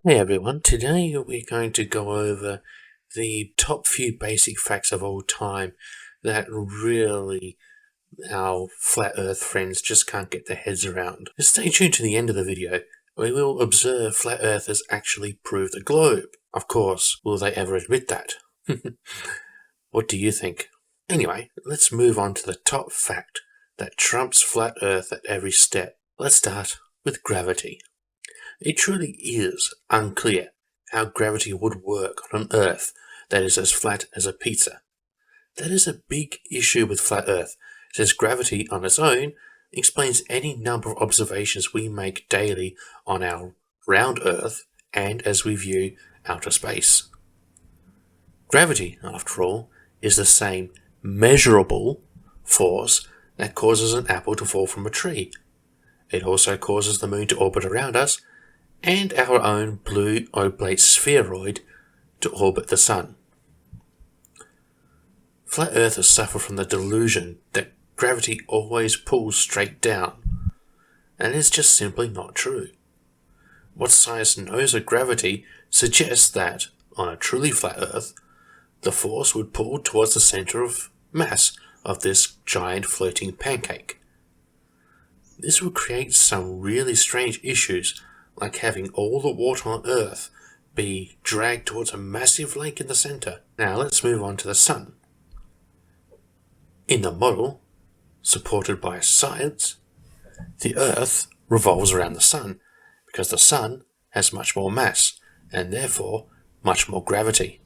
Hey everyone, today we're going to go over the top few basic facts of all time that really our flat earth friends just can't get their heads around. Just stay tuned to the end of the video. We will observe flat earthers actually prove the globe. Of course, will they ever admit that? What do you think? Anyway, let's move on to the top fact that trumps flat earth at every step. Let's start with gravity. It truly is unclear how gravity would work on an Earth that is as flat as a pizza. That is a big issue with flat Earth, since gravity on its own explains any number of observations we make daily on our round Earth and as we view outer space. Gravity, after all, is the same measurable force that causes an apple to fall from a tree. It also causes the moon to orbit around us and our own blue oblate spheroid to orbit the sun. Flat earthers suffer from the delusion that gravity always pulls straight down, and it's just simply not true. What science knows of gravity suggests that, on a truly flat earth, the force would pull towards the center of mass of this giant floating pancake. This would create some really strange issues, like having all the water on Earth be dragged towards a massive lake in the center. Now let's move on to the sun. In the model, supported by science, the Earth revolves around the sun because the sun has much more mass and therefore much more gravity.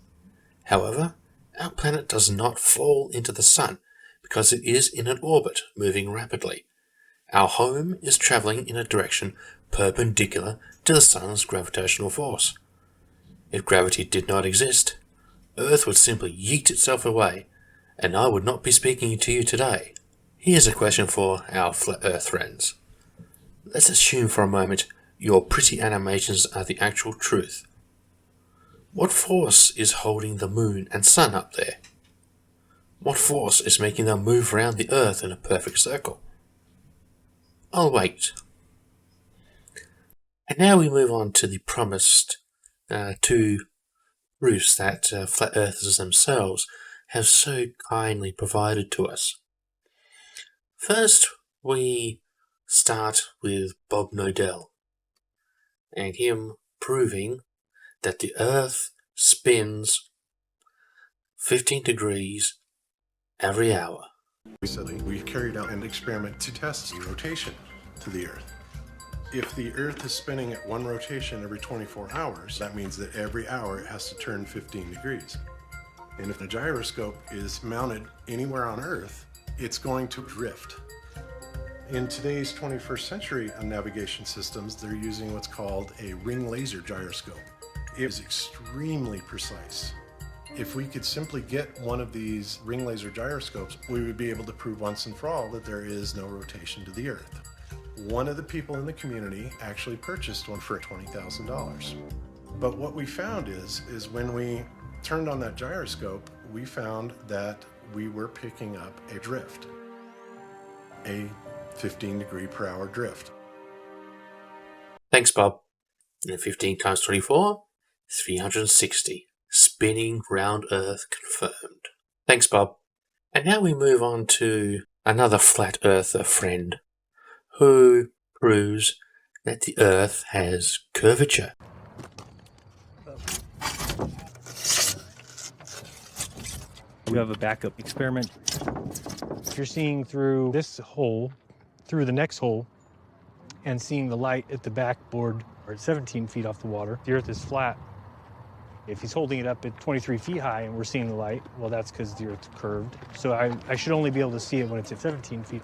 However, our planet does not fall into the sun because it is in an orbit moving rapidly. Our home is travelling in a direction perpendicular to the sun's gravitational force. If gravity did not exist, Earth would simply yeet itself away, and I would not be speaking to you today. Here's a question for our flat Earth friends. Let's assume for a moment your pretty animations are the actual truth. What force is holding the moon and sun up there? What force is making them move around the Earth in a perfect circle? I'll wait. And now we move on to the promised two proofs that flat earthers themselves have so kindly provided to us. First, we start with Bob Nodell and him proving that the Earth spins 15 degrees every hour. Recently, we carried out an experiment to test the rotation to the Earth. If the Earth is spinning at one rotation every 24 hours, that means that every hour it has to turn 15 degrees. And if the gyroscope is mounted anywhere on Earth, it's going to drift. In today's 21st century navigation systems, they're using what's called a ring laser gyroscope. It is extremely precise. If we could simply get one of these ring laser gyroscopes, we would be able to prove once and for all that there is no rotation to the Earth. One of the people in the community actually purchased one for $20,000. But what we found is when we turned on that gyroscope, we found that we were picking up a drift, a 15 degree per hour drift. Thanks, Bob. And 15 times 24, 360. Spinning round Earth confirmed. Thanks, Bob. And now we move on to another flat earther friend who proves that the Earth has curvature. We have a backup experiment. If you're seeing through this hole, through the next hole, and seeing the light at the backboard or at 17 feet off the water, the Earth is flat. If he's holding it up at 23 feet high and we're seeing the light, well, that's because the Earth's curved. So I should only be able to see it when it's at 17 feet.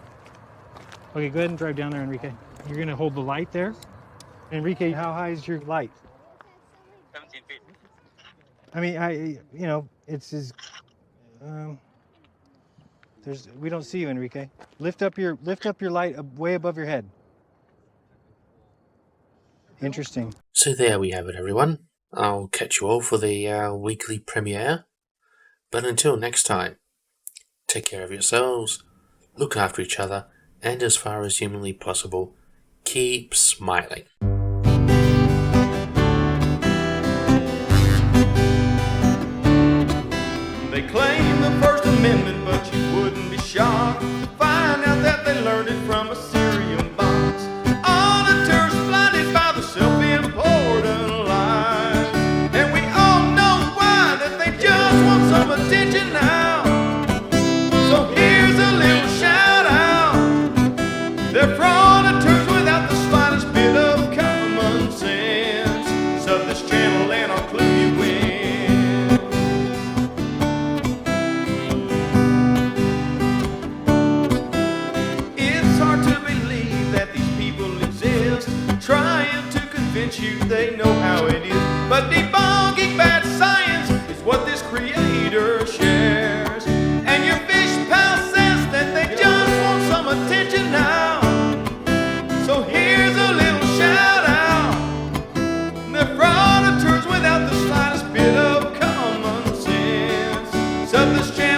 Okay, go ahead and drive down there, Enrique. You're going to hold the light there. Enrique, how high is your light? 17 feet. I mean, it's as... we don't see you, Enrique. Lift up your light way above your head. Interesting. So there we have it, everyone. I'll catch you all for the weekly premiere. But until next time, take care of yourselves, look after each other, and as far as humanly possible, keep smiling. They claim the First Amendment, but you wouldn't be shocked to find out that they learned it from a cereal box. Auditors blinded by the self-important lies, and we all know why, that they just want some attention now. So here's a little shout out. They're frauditors without the slightest bit of common sense. Sub this channel and I'll clue you in. It's hard to believe that these people exist, trying to convince you they know how it is. But debunking bad science is what this creator shares. And your fish pal says that they just want some attention now. So here's a little shout out. They're frauditors without the slightest bit of common sense. Sub this channel